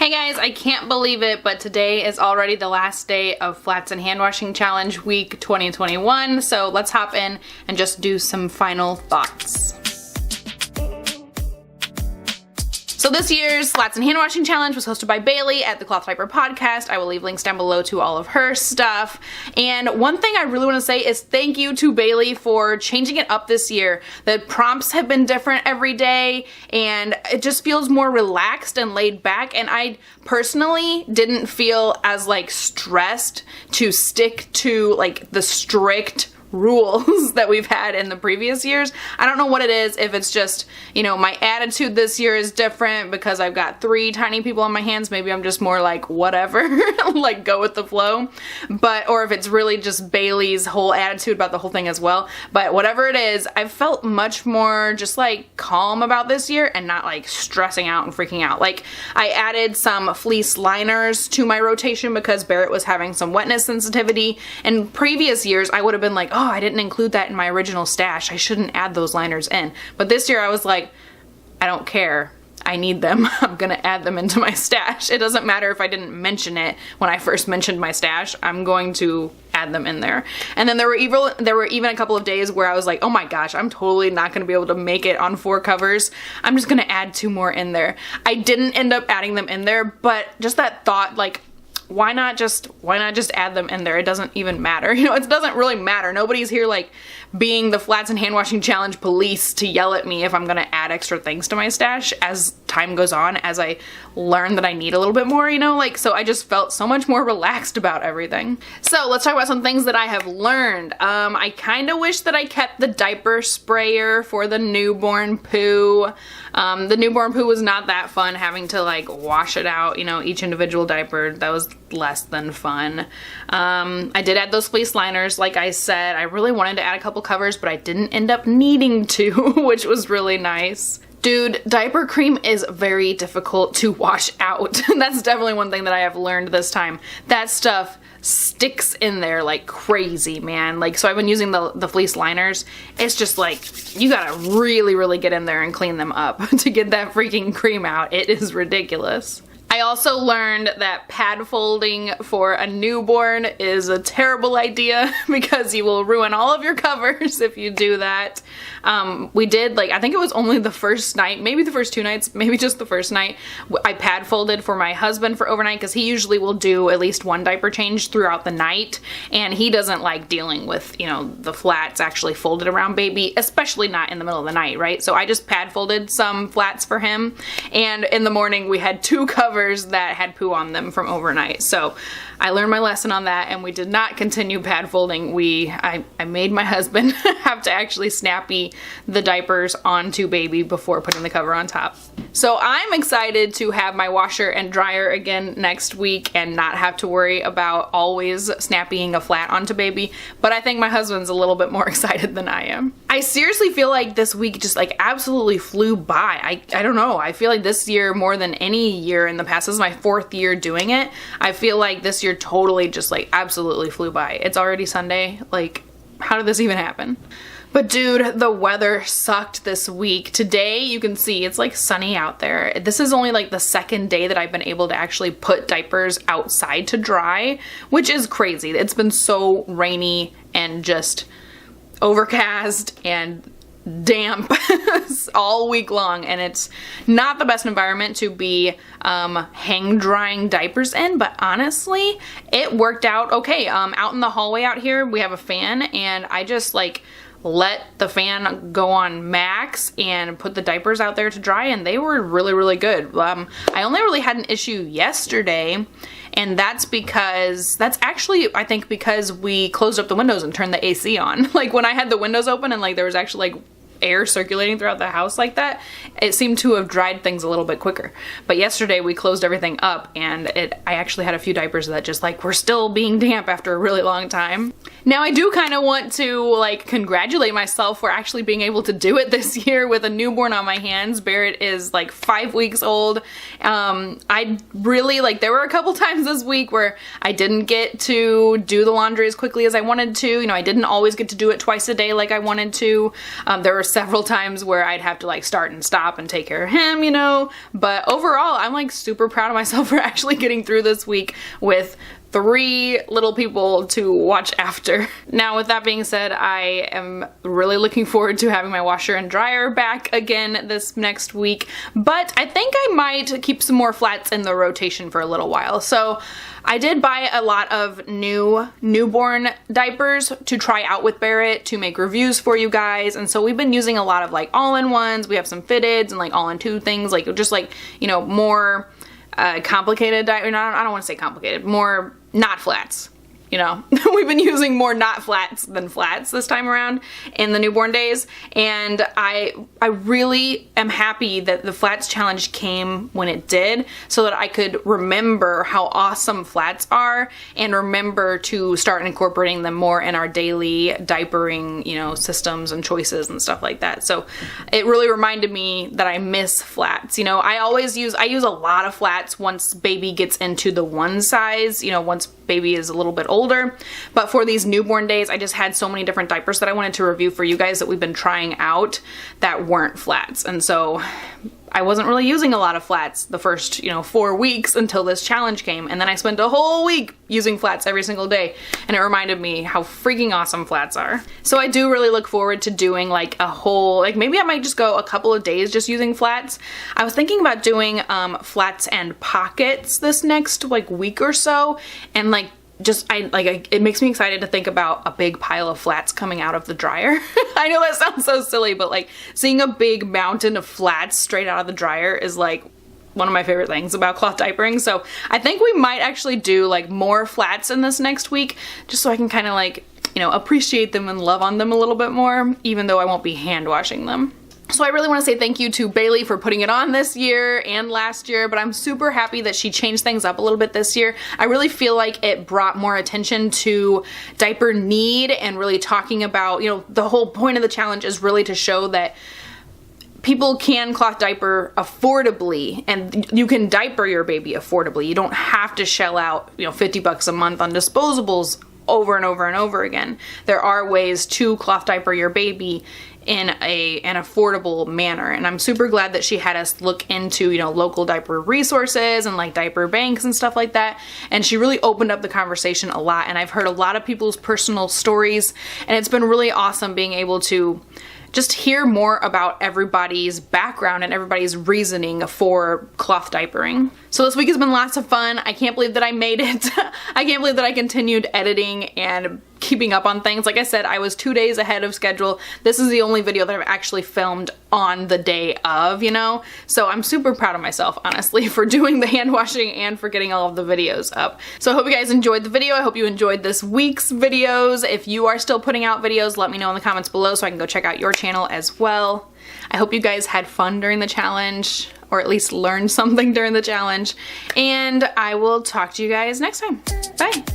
Hey guys, I can't believe it, but today is already the last day of Flats and Hand Washing Challenge Week 2021, so let's hop in and just do some final thoughts. So this year's Flats and Hand Washing Challenge was hosted by Bailey at the Cloth Diaper podcast. I will leave links down below to all of her stuff. And one thing I really want to say is thank you to Bailey for changing it up this year. The prompts have been different every day and it just feels more relaxed and laid back, and I personally didn't feel as stressed to stick to the strict rules that we've had in the previous years. I don't know what it is, if it's just, my attitude this year is different because I've got 3 tiny people on my hands. Maybe I'm just more whatever, go with the flow. Or if it's really just Bailey's whole attitude about the whole thing as well. But whatever it is, I've felt much more just calm about this year and not stressing out and freaking out. I added some fleece liners to my rotation because Barret was having some wetness sensitivity. In previous years, I would have been oh, I didn't include that in my original stash. I shouldn't add those liners in. But this year I was I don't care. I need them. I'm gonna add them into my stash. It doesn't matter if I didn't mention it when I first mentioned my stash. I'm going to add them in there. And then there were even a couple of days where I was oh my gosh, I'm totally not gonna be able to make it on 4 covers. I'm just gonna add 2 more in there. I didn't end up adding them in there, but just that thought, why not just add them in there? It doesn't even matter. It doesn't really matter. Nobody's here being the Flats and Hand Washing Challenge police to yell at me if I'm gonna add extra things to my stash as time goes on, as I learn that I need a little bit more, so I just felt so much more relaxed about everything. So let's talk about some things that I have learned. I kind of wish that I kept the diaper sprayer for the newborn poo. The newborn poo was not that fun, having to wash it out, each individual diaper. That was less than fun. I did add those fleece liners, like I said. I really wanted to add a couple covers, but I didn't end up needing to, which was really nice. Dude, diaper cream is very difficult to wash out. That's definitely one thing that I have learned this time. That stuff sticks in there like crazy, man. So I've been using the fleece liners. It's just you gotta really, really get in there and clean them up to get that freaking cream out. It is ridiculous. I also learned that pad folding for a newborn is a terrible idea because you will ruin all of your covers if you do that. We did, I think it was only the first night, maybe the first 2 nights, maybe just the first night, I pad folded for my husband for overnight because he usually will do at least 1 diaper change throughout the night, and he doesn't like dealing with, the flats actually folded around baby, especially not in the middle of the night, right? So I just pad folded some flats for him, and in the morning we had 2 covers that had poo on them from overnight. So I learned my lesson on that, and we did not continue pad folding. I made my husband have to actually snappy the diapers onto baby before putting the cover on top. So I'm excited to have my washer and dryer again next week and not have to worry about always snappying a flat onto baby, but I think my husband's a little bit more excited than I am. I seriously feel like this week just absolutely flew by. I don't know. I feel like this year more than any year in the past, this is my 4th year doing it. I feel like this year totally just absolutely flew by. It's already Sunday. How did this even happen? But dude, the weather sucked this week. Today, you can see it's sunny out there. This is only the 2nd day that I've been able to actually put diapers outside to dry, which is crazy. It's been so rainy and just overcast and damp all week long, and it's not the best environment to be hang drying diapers in, but honestly it worked out okay. Out in the hallway out here we have a fan, and I just let the fan go on max and put the diapers out there to dry, and they were really, really good. I only really had an issue yesterday, and that's actually, I think, because we closed up the windows and turned the AC on. When I had the windows open and there was actually air circulating throughout the house like that, it seemed to have dried things a little bit quicker. But yesterday we closed everything up, and I actually had a few diapers that just were still being damp after a really long time. Now I do kind of want to like congratulate myself for actually being able to do it this year with a newborn on my hands. Barret is like 5 weeks old. I really like, there were a couple times this week where I didn't get to do the laundry as quickly as I wanted to. You know, I didn't always get to do it twice a day like I wanted to. There were several times where I'd have to like start and stop and take care of him, you know, but overall I'm like super proud of myself for actually getting through this week with 3 little people to watch after. Now with that being said, I am really looking forward to having my washer and dryer back again this next week, but I think I might keep some more flats in the rotation for a little while. So I did buy a lot of new newborn diapers to try out with Barret to make reviews for you guys, and so we've been using a lot of like all-in-ones. We have some fitteds and like all-in-two things, like just like, you know, more complicated I don't want to say complicated, more not flats, you know. We've been using more not flats than flats this time around in the newborn days, and I really am happy that the flats challenge came when it did, so that I could remember how awesome flats are and remember to start incorporating them more in our daily diapering, you know, systems and choices and stuff like that. So it really reminded me that I miss flats. You know, I use a lot of flats once baby gets into the one size, you know, once baby is a little bit older. But for these newborn days, I just had so many different diapers that I wanted to review for you guys that we've been trying out that weren't flats. And so I wasn't really using a lot of flats the first, you know, 4 weeks until this challenge came. And then I spent a whole week using flats every single day. And it reminded me how freaking awesome flats are. So I do really look forward to doing like a whole, like maybe I might just go a couple of days just using flats. I was thinking about doing flats and pockets this next like week or so. And like, it makes me excited to think about a big pile of flats coming out of the dryer. I know that sounds so silly, but like seeing a big mountain of flats straight out of the dryer is like one of my favorite things about cloth diapering. So I think we might actually do like more flats in this next week, just so I can kind of like, you know, appreciate them and love on them a little bit more, even though I won't be hand washing them. So I really want to say thank you to Bailey for putting it on this year and last year, but I'm super happy that she changed things up a little bit this year. I really feel like it brought more attention to diaper need and really talking about, you know, the whole point of the challenge is really to show that people can cloth diaper affordably, and you can diaper your baby affordably. You don't have to shell out, you know, $50 a month on disposables over and over and over again. There are ways to cloth diaper your baby in an affordable manner, and I'm super glad that she had us look into, you know, local diaper resources and like diaper banks and stuff like that, and she really opened up the conversation a lot. And I've heard a lot of people's personal stories, and it's been really awesome being able to just hear more about everybody's background and everybody's reasoning for cloth diapering. So this week has been lots of fun. I can't believe that I made it. I can't believe that I continued editing and keeping up on things. Like I said, I was 2 days ahead of schedule. This is the only video that I've actually filmed on the day of, you know? So I'm super proud of myself, honestly, for doing the hand washing and for getting all of the videos up. So I hope you guys enjoyed the video. I hope you enjoyed this week's videos. If you are still putting out videos, let me know in the comments below so I can go check out your channel as well. I hope you guys had fun during the challenge, or at least learned something during the challenge, and I will talk to you guys next time. Bye!